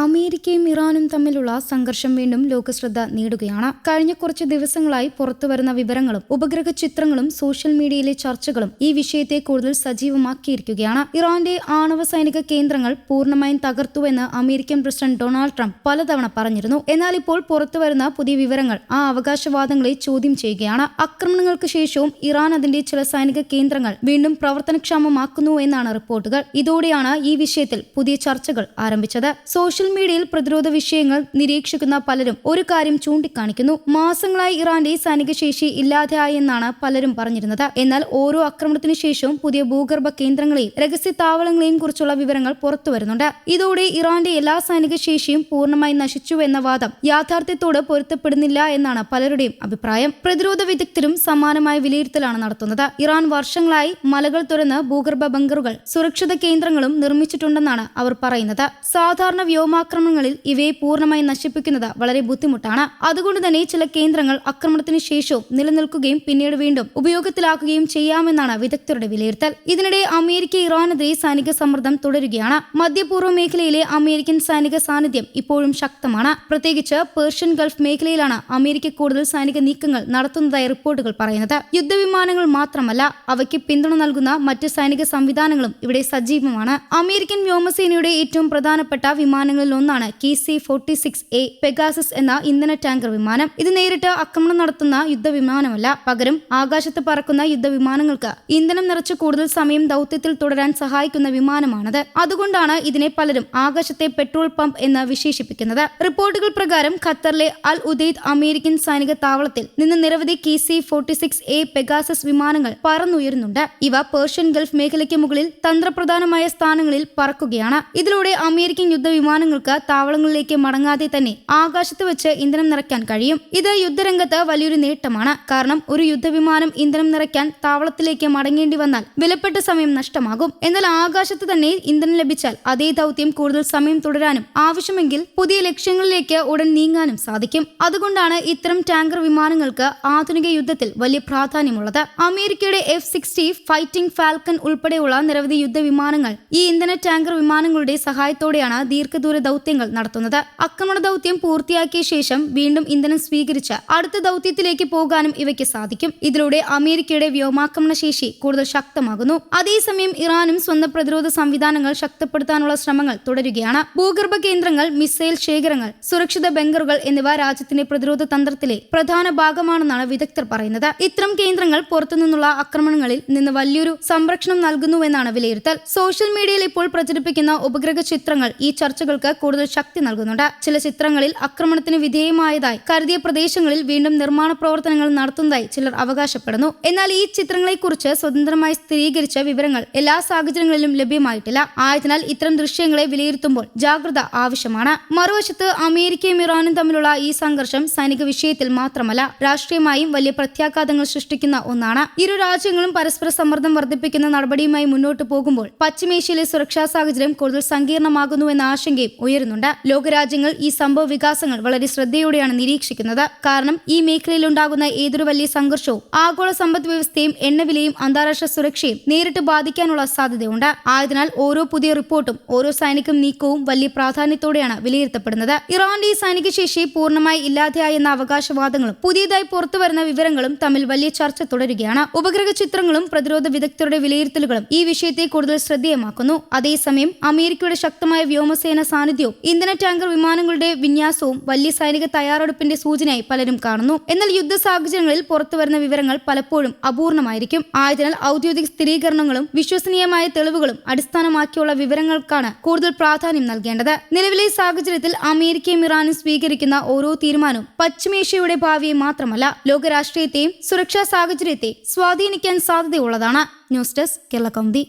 അമേരിക്കയും ഇറാനും തമ്മിലുള്ള സംഘർഷം വീണ്ടും ലോകശ്രദ്ധ നേടുകയാണ്. കഴിഞ്ഞ കുറച്ച് ദിവസങ്ങളായി പുറത്തുവരുന്ന വിവരങ്ങളും ഉപഗ്രഹ ചിത്രങ്ങളും സോഷ്യൽ മീഡിയയിലെ ചർച്ചകളും ഈ വിഷയത്തെ കൂടുതൽ സജീവമാക്കിയിരിക്കുകയാണ്. ഇറാന്റെ ആണവ സൈനിക കേന്ദ്രങ്ങൾ പൂർണ്ണമായും തകർത്തുവെന്ന് അമേരിക്കൻ പ്രസിഡന്റ് ഡൊണാൾഡ് ട്രംപ് പലതവണ പറഞ്ഞിരുന്നു. എന്നാൽ ഇപ്പോൾ പുറത്തുവരുന്ന പുതിയ വിവരങ്ങൾ ആ അവകാശവാദങ്ങളെ ചോദ്യം ചെയ്യുകയാണ്. ആക്രമണങ്ങൾക്ക് ശേഷവും ഇറാൻ അതിന്റെ ചില സൈനിക കേന്ദ്രങ്ങൾ വീണ്ടും പ്രവർത്തനക്ഷമമാക്കുന്നു എന്നാണ് റിപ്പോർട്ടുകൾ. ഇതോടെയാണ് ഈ വിഷയത്തിൽ പുതിയ ചർച്ചകൾ ആരംഭിച്ചത്. സോഷ്യൽ മീഡിയയിൽ പ്രതിരോധ വിഷയങ്ങൾ നിരീക്ഷിക്കുന്ന പലരും ഒരു കാര്യം ചൂണ്ടിക്കാണിക്കുന്നു. മാസങ്ങളായി ഇറാന്റെ സൈനിക ശേഷി ഇല്ലാതെയായെന്നാണ് പലരും പറഞ്ഞിരുന്നത്. എന്നാൽ ഓരോ ആക്രമണത്തിനു ശേഷവും പുതിയ ഭൂഗർഭ കേന്ദ്രങ്ങളെയും രഹസ്യ താവളങ്ങളെയും കുറിച്ചുള്ള വിവരങ്ങൾ പുറത്തുവരുന്നുണ്ട്. ഇതോടെ ഇറാന്റെ എല്ലാ സൈനിക ശേഷിയും പൂർണ്ണമായി നശിച്ചു എന്ന വാദം യാഥാർത്ഥ്യത്തോട് പൊരുത്തപ്പെടുന്നില്ല എന്നാണ് പലരുടെയും അഭിപ്രായം. പ്രതിരോധ വിദഗ്ധരും സമാനമായ വിലയിരുത്തലാണ് നടത്തുന്നത്. ഇറാൻ വർഷങ്ങളായി മലകൾ തുറന്ന് ഭൂഗർഭ ബങ്കറുകൾ സുരക്ഷിത കേന്ദ്രങ്ങളും നിർമ്മിച്ചിട്ടുണ്ടെന്നാണ് അവർ പറയുന്നത്. സാധാരണ വ്യോമാക്രമണങ്ങളിൽ ഇവയെ പൂർണ്ണമായി നശിപ്പിക്കുന്നത് വളരെ ബുദ്ധിമുട്ടാണ്. അതുകൊണ്ട് തന്നെ ചില കേന്ദ്രങ്ങൾ ആക്രമണത്തിന് ശേഷവും നിലനിൽക്കുകയും പിന്നീട് വീണ്ടും ഉപയോഗത്തിലാക്കുകയും ചെയ്യാമെന്നാണ് വിദഗ്ധരുടെ വിലയിരുത്തൽ. ഇതിനിടെ അമേരിക്ക ഇറാനെതിരെ സൈനിക സമ്മർദ്ദം തുടരുകയാണ്. മധ്യപൂർവ്വ മേഖലയിലെ അമേരിക്കൻ സൈനിക സാന്നിധ്യം ഇപ്പോഴും ശക്തമാണ്. പ്രത്യേകിച്ച് പേർഷ്യൻ ഗൾഫ് മേഖലയിലാണ് അമേരിക്ക കൂടുതൽ സൈനിക നീക്കങ്ങൾ നടത്തുന്നതായി റിപ്പോർട്ടുകൾ പറയുന്നത്. യുദ്ധവിമാനങ്ങൾ മാത്രമല്ല, അവയ്ക്ക് പിന്തുണ നൽകുന്ന മറ്റ് സൈനിക സംവിധാനങ്ങളും ഇവിടെ സജീവമാണ്. അമേരിക്കൻ വ്യോമസേനയുടെ ഏറ്റവും പ്രധാനപ്പെട്ട വിമാനങ്ങളിൽ ഒന്നാണ് KC-46A പെഗാസസ് എന്ന ഇന്ധന ടാങ്കർ വിമാനം. ഇത് നേരിട്ട് ആക്രമണം നടത്തുന്ന യുദ്ധവിമാനമല്ല, പകരം ആകാശത്ത് പറക്കുന്ന യുദ്ധവിമാനങ്ങൾക്ക് ഇന്ധനം നിറച്ച് കൂടുതൽ സമയം ദൗത്യത്തിൽ തുടരാൻ സഹായിക്കുന്ന വിമാനമാണത്. അതുകൊണ്ടാണ് ഇതിനെ പലരും ആകാശത്തെ പെട്രോൾ പമ്പ് എന്ന് വിശേഷിപ്പിക്കുന്നത്. റിപ്പോർട്ടുകൾ പ്രകാരം ഖത്തറിലെ അൽ ഉദൈദ് അമേരിക്കൻ സൈനിക താവളത്തിൽ നിന്ന് നിരവധി KC-46A പെഗാസസ് വിമാനങ്ങൾ പറന്നുയരുന്നുണ്ട്. ഇവ പേർഷ്യൻ ഗൾഫ് മേഖലയ്ക്ക് മുകളിൽ തന്ത്രപ്രധാനമായ സ്ഥാനങ്ങളിൽ പറക്കുകയാണ്. ഇതിലൂടെ അമേരിക്കൻ യുദ്ധവിമാനങ്ങൾക്ക് താവളങ്ങളിലേക്ക് മടങ്ങാതെ തന്നെ ആകാശത്ത് വെച്ച് ഇന്ധനം നിറയ്ക്കാൻ കഴിയും. ഇത് യുദ്ധരംഗത്ത് വലിയൊരു നേട്ടമാണ്. കാരണം ഒരു യുദ്ധവിമാനം ഇന്ധനം നിറയ്ക്കാൻ താവളത്തിലേക്ക് മടങ്ങേണ്ടി വന്നാൽ വിലപ്പെട്ട സമയം നഷ്ടമാകും. എന്നാൽ ആകാശത്ത് തന്നെ ഇന്ധനം ലഭിച്ചാൽ അതേ ദൗത്യം കൂടുതൽ സമയം തുടരാനും ആവശ്യമെങ്കിൽ പുതിയ ലക്ഷ്യങ്ങളിലേക്ക് ഉടൻ നീങ്ങാനും സാധിക്കും. അതുകൊണ്ടാണ് ഇത്തരം ടാങ്കർ വിമാനങ്ങൾക്ക് ആധുനിക യുദ്ധത്തിൽ വലിയ പ്രാധാന്യമുള്ളത്. അമേരിക്കയുടെ F-60 ഫൈറ്റിംഗ് ഫാൽക്കൺ ഉൾപ്പെടെയുള്ള നിരവധി യുദ്ധവിമാനങ്ങൾ ഈ ഇന്ധന ടാങ്കർ വിമാനങ്ങളുടെ സഹായത്തോടെയാണ് ദീർഘദൂര ദൗത്യങ്ങൾ നടത്തുന്നത്. ആക്രമണ ദൗത്യം പൂർത്തിയാക്കിയ ശേഷം വീണ്ടും ഇന്ധനം സ്വീകരിച്ച് അടുത്ത ദൗത്യത്തിലേക്ക് പോകാനും ഇവയ്ക്ക് സാധിക്കും. ഇതിലൂടെ അമേരിക്കയുടെ വ്യോമാക്രമണ ശേഷി കൂടുതൽ ശക്തമാകുന്നു. അതേസമയം ഇറാനും സ്വന്തം പ്രതിരോധ സംവിധാനങ്ങൾ ശക്തിപ്പെടുത്താനുള്ള ശ്രമങ്ങൾ തുടരുകയാണ്. ഭൂഗർഭ കേന്ദ്രങ്ങൾ, മിസൈൽ ശേഖരങ്ങൾ, സുരക്ഷിത ബങ്കറുകൾ എന്നിവ രാജ്യത്തിന്റെ പ്രതിരോധ തന്ത്രത്തിലെ പ്രധാന ഭാഗമാണെന്നാണ് വിദഗ്ധർ പറയുന്നത്. ഇത്തരം കേന്ദ്രങ്ങൾ പുറത്തുനിന്നുള്ള ആക്രമണങ്ങളിൽ നിന്ന് വലിയൊരു സംരക്ഷണം നൽകുന്നുവെന്നാണ് വിലയിരുത്തൽ. സോഷ്യൽ മീഡിയയിൽ ഇപ്പോൾ പ്രചരിപ്പിക്കുന്ന ഉപഗ്രഹ ചിത്രങ്ങൾ ഈ ചർച്ചകൾക്ക് കൂടുതൽ ശക്തി നൽകുന്നുണ്ട്. ചില ചിത്രങ്ങളിൽ ആക്രമണത്തിന് വിധേയമായതായി കരുതിയ പ്രദേശങ്ങളിൽ വീണ്ടും നിർമ്മാണ പ്രവർത്തനങ്ങൾ നടത്തുന്നതായി ചിലർ അവകാശപ്പെടുന്നു. എന്നാൽ ഈ ചിത്രങ്ങളെക്കുറിച്ച് സ്വതന്ത്രമായി സ്ഥിരീകരിച്ച വിവരങ്ങൾ എല്ലാ സാഹചര്യങ്ങളിലും ലഭ്യമായിട്ടില്ല. ആയതിനാൽ ഇത്തരം ദൃശ്യങ്ങളെ വിലയിരുത്തുമ്പോൾ ജാഗ്രത ആവശ്യമാണ്. മറുവശത്ത് അമേരിക്കയും ഇറാനും തമ്മിലുള്ള ഈ സംഘർഷം സൈനിക വിഷയത്തിൽ മാത്രമല്ല, രാഷ്ട്രീയമായും വലിയ പ്രത്യാഘാതങ്ങൾ സൃഷ്ടിക്കുന്ന ഒന്നാണ്. ഇരു രാജ്യങ്ങളും പരസ്പര സമ്മർദ്ദം വർദ്ധിപ്പിക്കുന്ന നടപടിയുമായി മുന്നോട്ട് പോകുമ്പോൾ പശ്ചിമേഷ്യയിലെ സുരക്ഷാ സാഹചര്യം കൂടുതൽ സങ്കീർണമാകുന്നുവെന്ന ആശങ്കയും ഉയരുന്നുണ്ട്. ലോകരാജ്യങ്ങൾ ഈ സംഭവ വികാസങ്ങൾ വളരെ ശ്രദ്ധയോടെയാണ് നിരീക്ഷിക്കുന്നത്. കാരണം ഈ മേഖലയിൽ ഉണ്ടാകുന്ന ഏതൊരു വലിയ സംഘർഷവും ആഗോള സമ്പദ് വ്യവസ്ഥയും എണ്ണവിലയും അന്താരാഷ്ട്ര സുരക്ഷയും നേരിട്ട് ബാധിക്കാനുള്ള സാധ്യതയുണ്ട്. ആയതിനാൽ ഓരോ പുതിയ റിപ്പോർട്ടും ഓരോ സൈനിക നീക്കവും വലിയ പ്രാധാന്യത്തോടെയാണ് വിലയിരുത്തപ്പെടുന്നത്. ഇറാന്റെ സൈനിക ശേഷി പൂർണ്ണമായി ഇല്ലാതെയായെന്ന അവകാശവാദങ്ങളും പുതിയതായി പുറത്തുവരുന്ന വിവരങ്ങളും തമ്മിൽ വലിയ ചർച്ച തുടരുകയാണ്. ഉപഗ്രഹ ചിത്രങ്ങളും പ്രതിരോധ വിദഗ്ധരുടെ വിലയിരുത്തലുകളും ഈ വിഷയത്തെ കൂടുതൽ ശ്രദ്ധേയമാക്കുന്നു. അതേസമയം അമേരിക്കയുടെ ശക്തമായ വ്യോമസേന സാന്നിധ്യവും ഇന്ധന ടാങ്കർ വിമാനങ്ങളുടെ വിന്യാസവും വലിയ സൈനിക തയ്യാറെടുപ്പിന്റെ സൂചനയായി പലരും കാണുന്നു. എന്നാൽ യുദ്ധ സാഹചര്യങ്ങളിൽ പുറത്തുവരുന്ന വിവരങ്ങൾ പലപ്പോഴും അപൂർണമായിരിക്കും. ആയതിനാൽ ഔദ്യോഗിക സ്ഥിരീകരണങ്ങളും വിശ്വസനീയമായ തെളിവുകളും അടിസ്ഥാനമാക്കിയുള്ള വിവരങ്ങൾക്കാണ് കൂടുതൽ പ്രാധാന്യം നൽകേണ്ടത്. നിലവിലെ സാഹചര്യത്തിൽ അമേരിക്കയും ഇറാനും സ്വീകരിക്കുന്ന ഓരോ തീരുമാനവും പശ്ചിമേഷ്യയുടെ ഭാവിയെ മാത്രമല്ല, ലോകരാഷ്ട്രീയത്തെയും സുരക്ഷാ സാഹചര്യത്തെ സ്വാധീനിക്കാൻ സാധ്യതയുള്ളതാണ്. News desk Kerala Kaumudi.